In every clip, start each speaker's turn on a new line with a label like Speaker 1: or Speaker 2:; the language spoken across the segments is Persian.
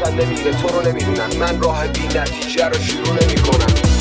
Speaker 1: چقدر نمیره تو رو نمیدونن، من راه بی نتیجه رو شروع نمی کنم.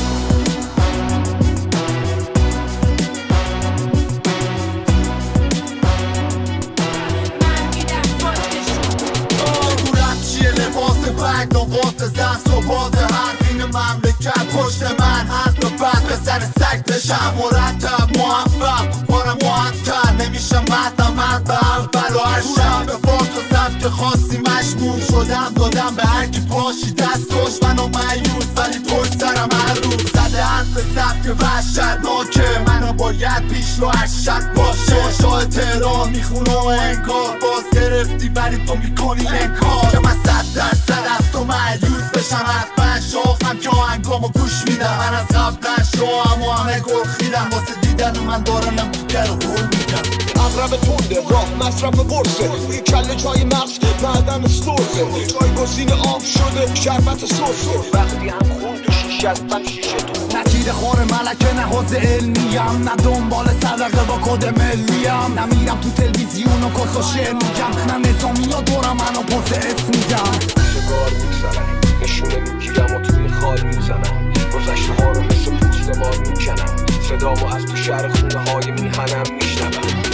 Speaker 2: بگ نقاط زن صبحات حرفین مملکت پشت من حرف بد به سر سگ بشم مرتب موفق بارم معطل نمیشه مردم مرد به اول و هر شب به فاس و سبک خاصی مشمول شدم دادم به هرکی پاشی دستاش منو مایوس ولی پشت سرم هر روز زده حرف سبک وحشتناکه منو باید پیش رو ارشد باشه شاه تهران میخونه و انگار باز گرفتی ولی تو میکنی انکار که من 100% از تو مایوس بشم حتما شاخم که آهنگامو گوش میدم من از قبلن شوام و همه گرخیدم واسه دیدن من دارنم دیگر رو پول میدم
Speaker 1: اقرب تونده راه مصرف برسه روی کل جای مغز معدن سرسه جایگزین آب شده شربت سرسه وقتی هم خون تو شیشه است من شیشه تو
Speaker 2: نتیر خور ملکه نه حوزه علمیم نه دنبال صدقه با کد ملیم نمیرم تو تلویزیون و کس و شعر میگم نه نظامی ها دورم منو پرس اسم میگم
Speaker 1: شگار میگذرم نشونه میگیرم و توی خال میزنم گذشته ها رو مثل پوست مار میکنم صدامو از تو شهر خونه های میهنم میشنم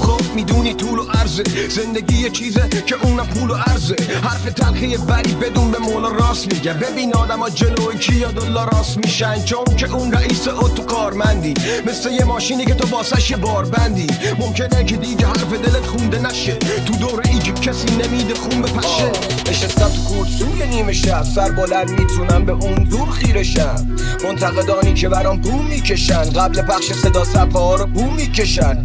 Speaker 1: خب میدونی طول و عرضه زندگی یه چیزه که اونم پول و عرضه حرف تلخیه ولی بدون به مولا راست میگه ببین آدم ها جلوی کیا دلا راست میشن چون که اون رئیس تو کارمندی مثل یه ماشینی که تو واسش یه بار بندی ممکنه که دیگه حرف دلت خونده نشه تو دور ایجی کسی نمیده خون بپشه نشستم تو کورسوی نیمه شب سر بلند میتونم به اون دور خیرشم منتقدانی که برام بوم میکشن قبل پخش صدا صفحه ها رو بوم میکشن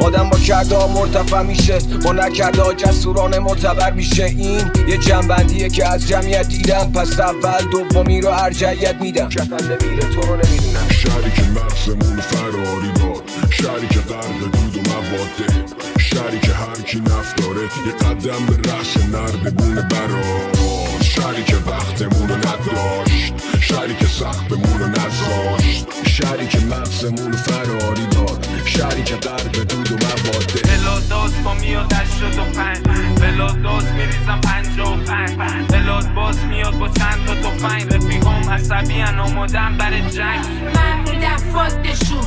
Speaker 1: آدم با کرده ها مرتفع میشه با نکرده ها جسورانه معتبر میشه این یه جنبندیه که از جمعیت دیدم پس اول دومی رو ارجحیت میدم چقدر نمیره تو رو نمیدونم
Speaker 3: شهری که مغزمون فراری دار شهری که غرق دود و مواده شهری که هر کی نفت داره یه قدم به رأس نردبونه براش شهری که وقتمون رو نداشت شهری که سختمون رو نذاشت شهری که مغزمون فراری دار شهری که غرق دود و مواده
Speaker 4: بلاداز با میاد 85 بلاداز میریزم 55 بلاد باز میاد با چند تا تفنگ رفیقام عصبی ان آمادم برای جنگ
Speaker 5: من میدم فاکتشون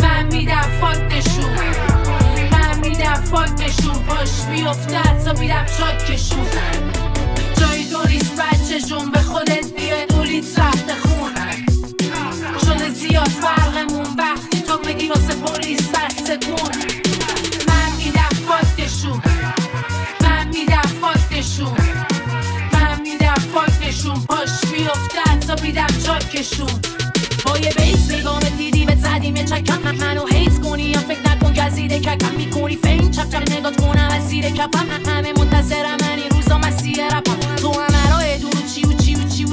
Speaker 5: من میدم فاکتشون من میدم فاکتشون پاش بیفتد تا میدم شاکشون جایی تو نیست بچه جون به خودت بیای دولیت رفت خون شده زیاد فرقمون وقتی تو بگی واسه پلیس دست کن من میدم فاکتشون من میدم فاکتشون من میدم فاکتشون پاش بیفتد تا میدم چاکشون با یه بیس نگام دیدی بهت زدیم یه چکم منو حیث کنی یا فکر نکن گزیده ککم میکنی فین چپ چپ نگات کنم از زیر کپم همه منتظرم من این روزا مسیح رپم تو همه را ادون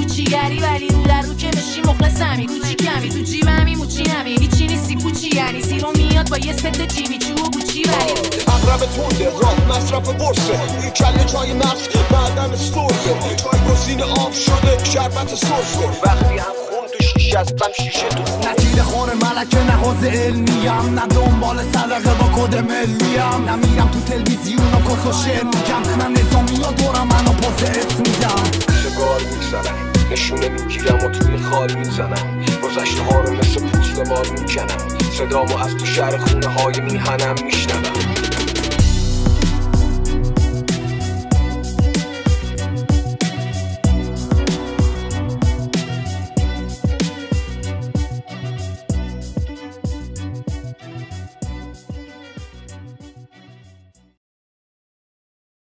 Speaker 5: و چی گری ولی رو در رو که بشی مخلصمی کوچی کمی تو جیبمی موچی نمی هیچی نیستی پوچی یعنی سیرو میاد با یه ست جیمی چو و گوچی ولی
Speaker 1: اقرب تونده راه مصرف برسه روی کل جای مغز معدن سرسه جایگزین آب شده شربت سرسه وقتی هم خون تو شیشه است من شیشه تو
Speaker 2: نتیر خور ملکه نه حوزه علمیم نه دنبال صدقه با کد ملیم نمیرم تو تلویزیون و کس و شعر میگم نه نظامی ها دورم منو پرس اسم میگم
Speaker 1: شگار میگذرم نشونه میگیرم و توی خال میزنم گذشته ها رو مثل پوست مار میکنم صدامو از تو شهر خونه های میهنم میشنوم